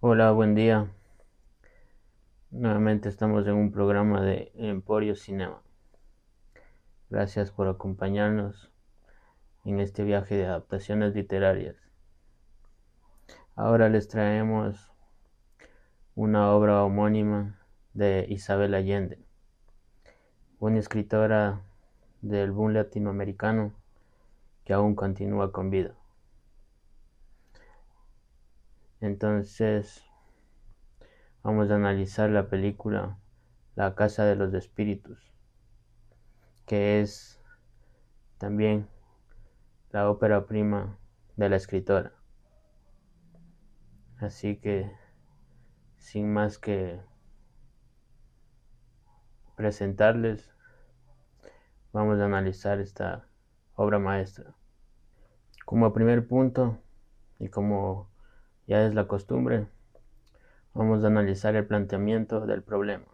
Hola, buen día. Nuevamente estamos en un programa de Emporio Cinema. Gracias por acompañarnos en este viaje de adaptaciones literarias. Ahora les traemos una obra homónima de Isabel Allende, una escritora del boom latinoamericano que aún continúa con vida. Entonces, vamos a analizar la película La Casa de los Espíritus, que es también la ópera prima de la escritora. Así que, sin más que presentarles, vamos a analizar esta obra maestra. Como primer punto, y como ya es la costumbre, vamos a analizar el planteamiento del problema.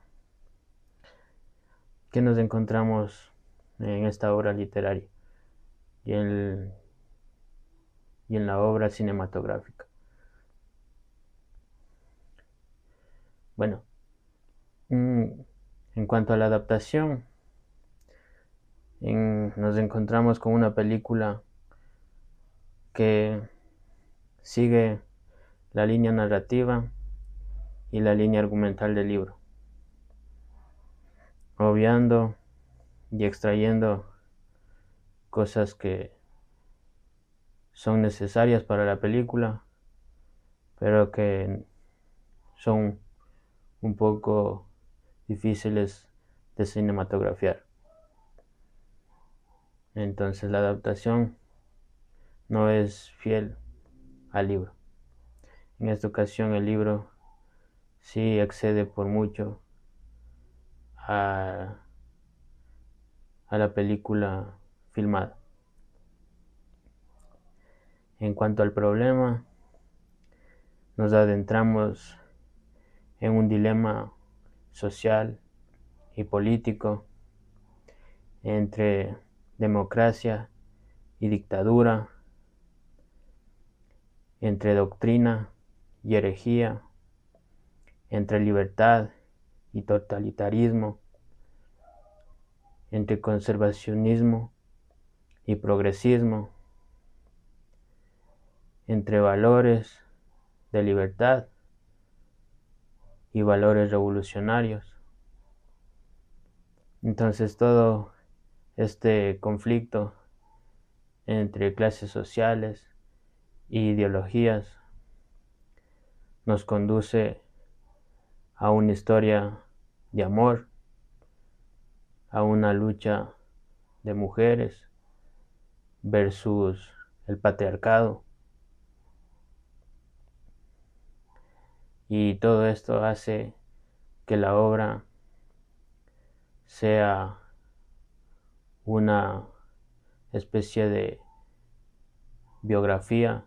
¿Qué nos encontramos en esta obra literaria y en la obra cinematográfica? Bueno, en cuanto a la adaptación, nos encontramos con una película que sigue la línea narrativa y la línea argumental del libro, obviando y extrayendo cosas que son necesarias para la película, pero que son un poco difíciles de cinematografiar. Entonces la adaptación no es fiel al libro. En esta ocasión el libro sí excede por mucho a, a la película filmada. En cuanto al problema, nos adentramos en un dilema social y político entre democracia y dictadura, entre doctrina y herejía, entre libertad y totalitarismo, entre conservacionismo y progresismo, entre valores de libertad y valores revolucionarios. Entonces todo este conflicto entre clases sociales e ideologías nos conduce a una historia de amor, a una lucha de mujeres versus el patriarcado. Y todo esto hace que la obra sea una especie de biografía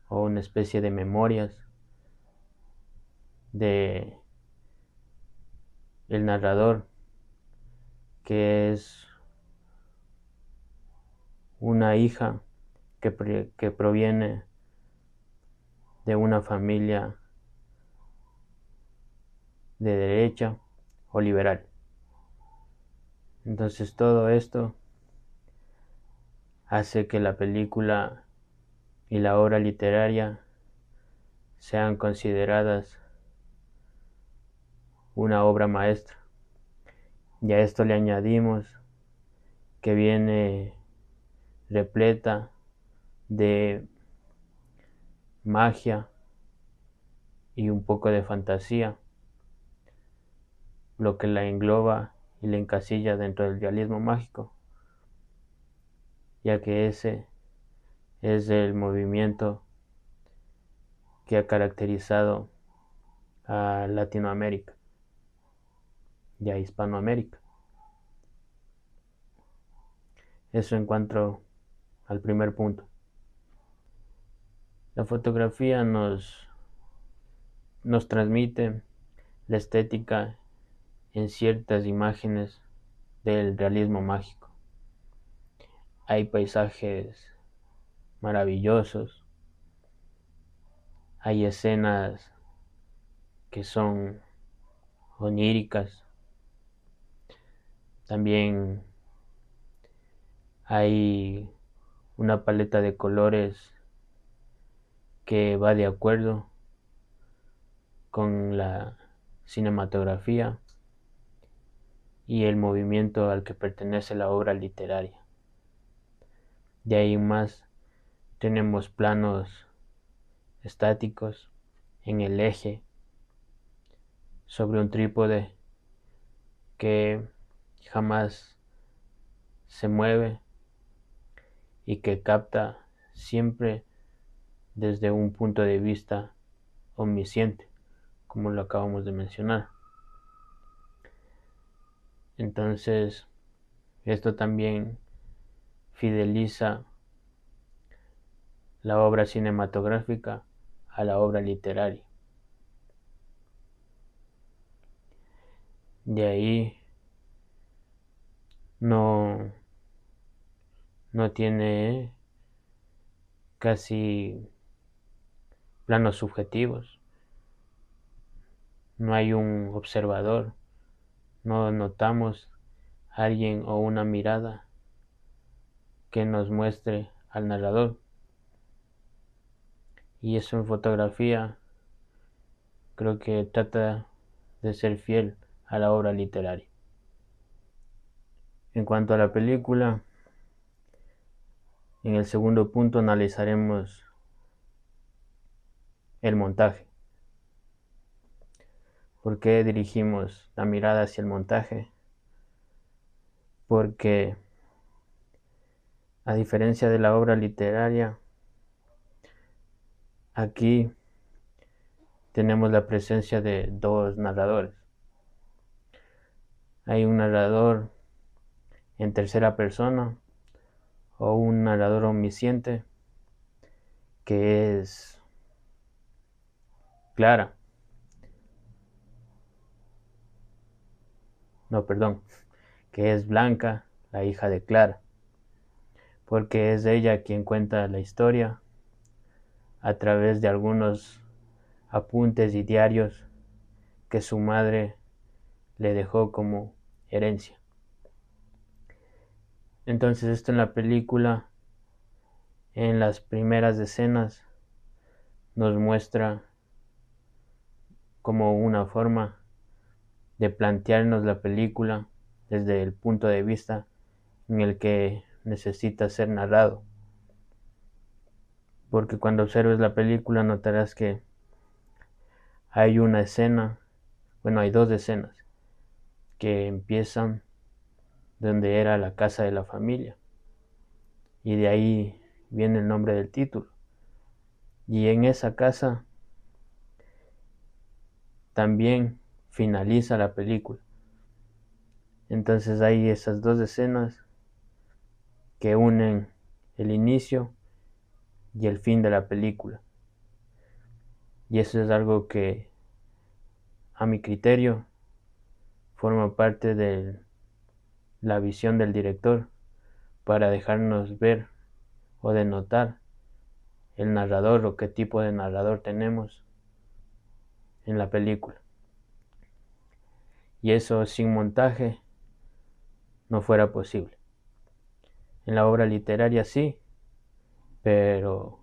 o una especie de memorias de el narrador, que es una hija que proviene de una familia de derecha o liberal. Entonces todo esto hace que la película y la obra literaria sean consideradas una obra maestra. Y a esto le añadimos que viene repleta de magia y un poco de fantasía, lo que la engloba y la encasilla dentro del realismo mágico, ya que ese es el movimiento que ha caracterizado a Latinoamérica y a Hispanoamérica. Eso en cuanto al primer punto. La fotografía nos transmite la estética en ciertas imágenes del realismo mágico. Hay paisajes maravillosos, hay escenas que son oníricas. También hay una paleta de colores que va de acuerdo con la cinematografía y el movimiento al que pertenece la obra literaria. De ahí en más tenemos planos estáticos en el eje sobre un trípode que jamás se mueve y que capta siempre desde un punto de vista omnisciente, como lo acabamos de mencionar. Entonces, esto también fideliza la obra cinematográfica a la obra literaria. De ahí no tiene casi planos subjetivos, no hay un observador, no notamos a alguien o una mirada que nos muestre al narrador. Y eso en fotografía creo que trata de ser fiel a la obra literaria. En cuanto a la película, en el segundo punto analizaremos el montaje. ¿Por qué dirigimos la mirada hacia el montaje? Porque a diferencia de la obra literaria, aquí tenemos la presencia de dos narradores. Hay un narrador en tercera persona o un narrador omnisciente que es Clara. No, perdón, que es Blanca, la hija de Clara, porque es ella quien cuenta la historia a través de algunos apuntes y diarios que su madre le dejó como herencia. Entonces esto en la película, en las primeras escenas, nos muestra como una forma de plantearnos la película desde el punto de vista en el que necesita ser narrado. Porque cuando observes la película notarás que hay una escena, bueno, hay dos escenas que empiezan donde era la casa de la familia y de ahí viene el nombre del título. Y en esa casa también finaliza la película. Entonces hay esas dos escenas que unen el inicio y el fin de la película. Y eso es algo que, a mi criterio, forma parte de la visión del director para dejarnos ver o denotar el narrador o qué tipo de narrador tenemos en la película. Y eso sin montaje no fuera posible. En la obra literaria sí, pero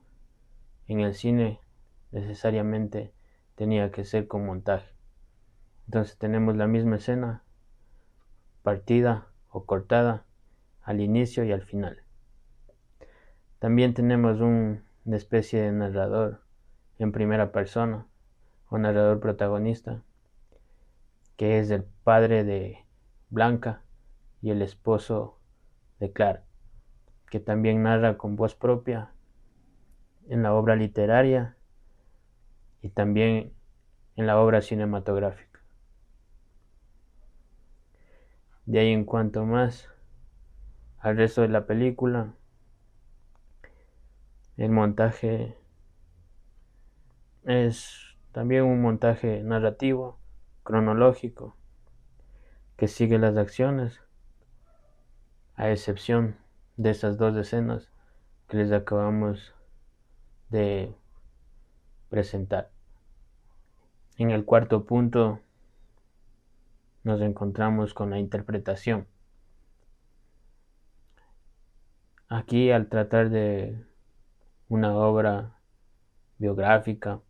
en el cine necesariamente tenía que ser con montaje. Entonces tenemos la misma escena partida o cortada al inicio y al final. También tenemos una especie de narrador en primera persona o narrador protagonista, que es el padre de Blanca y el esposo de Clara, que también narra con voz propia en la obra literaria y también en la obra cinematográfica. De ahí en cuanto más al resto de la película, el montaje es también un montaje narrativo, cronológico, que sigue las acciones, a excepción de esas dos escenas que les acabamos de presentar. En el cuarto punto nos encontramos con la interpretación. Aquí, al tratar de una obra biográfica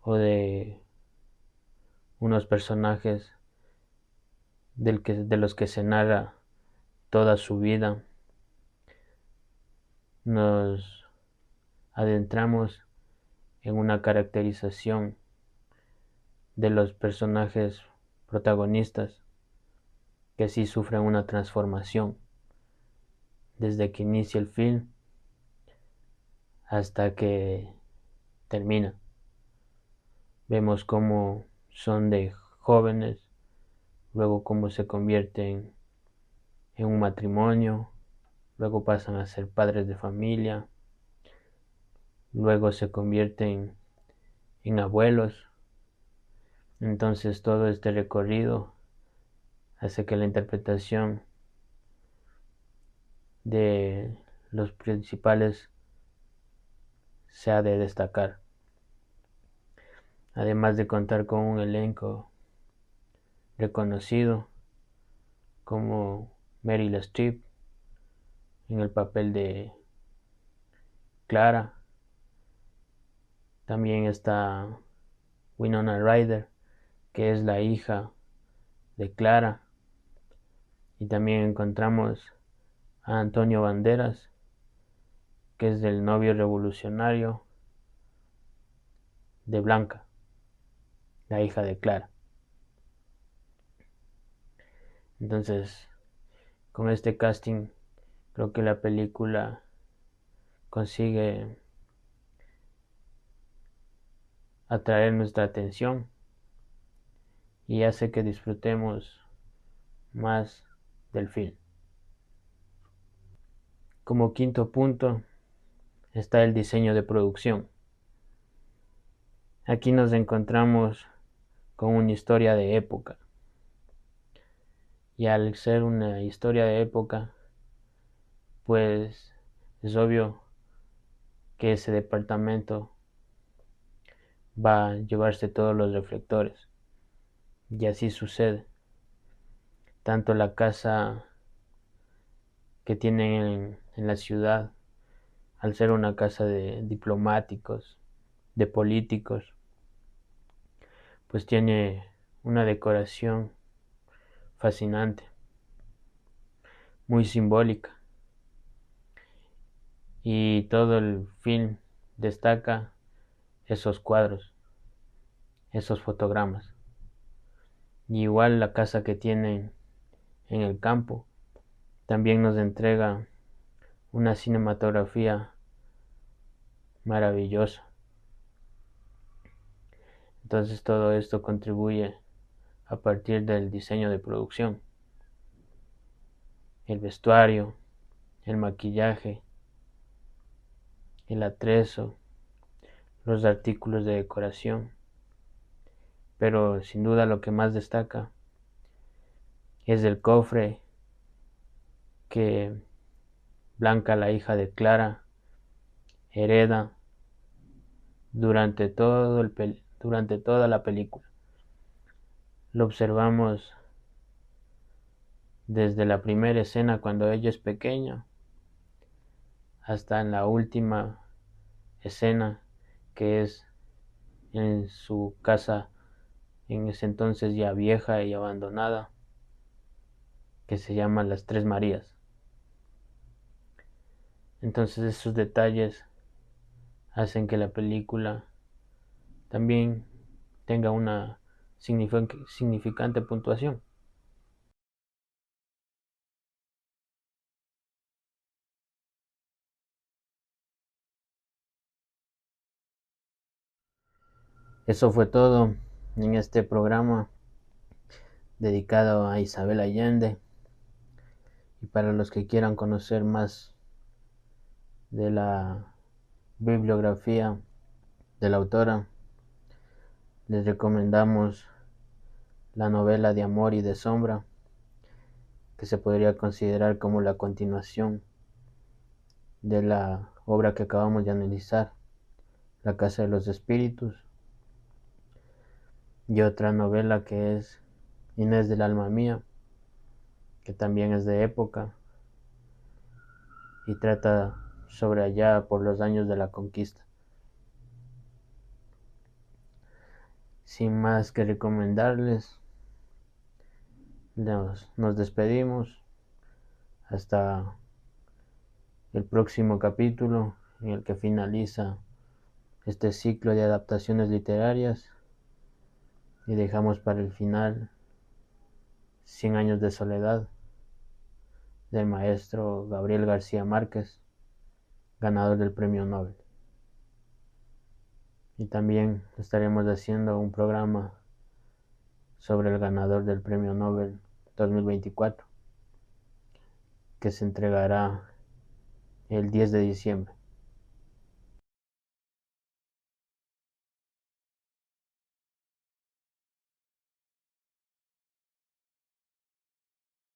o de unos personajes de los que se narra toda su vida, nos adentramos en una caracterización de los personajes protagonistas que sí sufren una transformación desde que inicia el film hasta que termina. Vemos cómo son de jóvenes, luego cómo se convierten en un matrimonio, luego pasan a ser padres de familia, luego se convierten en abuelos. Entonces todo este recorrido hace que la interpretación de los principales sea de destacar. Además de contar con un elenco reconocido como Meryl Streep en el papel de Clara. También está Winona Ryder, que es la hija de Clara. Y también encontramos a Antonio Banderas, que es el novio revolucionario de Blanca, la hija de Clara. Entonces, con este casting, creo que la película consigue atraer nuestra atención y hace que disfrutemos más del film. Como quinto punto está el diseño de producción. Aquí nos encontramos con una historia de época. Y al ser una historia de época, pues es obvio que ese departamento va a llevarse todos los reflectores. Y así sucede. Tanto la casa que tienen en la ciudad, al ser una casa de diplomáticos, de políticos, pues tiene una decoración fascinante, muy simbólica. Y todo el film destaca esos cuadros, esos fotogramas. Y igual la casa que tienen en el campo también nos entrega una cinematografía maravillosa. Entonces todo esto contribuye a partir del diseño de producción, el vestuario, el maquillaje, el atrezo, los artículos de decoración. Pero sin duda lo que más destaca es el cofre que Blanca, la hija de Clara, hereda durante toda la película. Lo observamos desde la primera escena cuando ella es pequeña hasta en la última escena, que es en su casa en ese entonces ya vieja y abandonada, que se llama Las Tres Marías. Entonces esos detalles hacen que la película también tenga una significante puntuación. Eso fue todo en este programa dedicado a Isabel Allende. Y para los que quieran conocer más de la bibliografía de la autora, les recomendamos la novela de Amor y de Sombra, que se podría considerar como la continuación de la obra que acabamos de analizar, La Casa de los Espíritus, y otra novela que es Inés del alma mía, que también es de época y trata sobre allá por los años de la conquista. Sin más que recomendarles, nos despedimos hasta el próximo capítulo en el que finaliza este ciclo de adaptaciones literarias y dejamos para el final 100 años de soledad del maestro Gabriel García Márquez, ganador del Premio Nobel. Y también estaremos haciendo un programa sobre el ganador del Premio Nobel 2024, que se entregará el 10 de diciembre.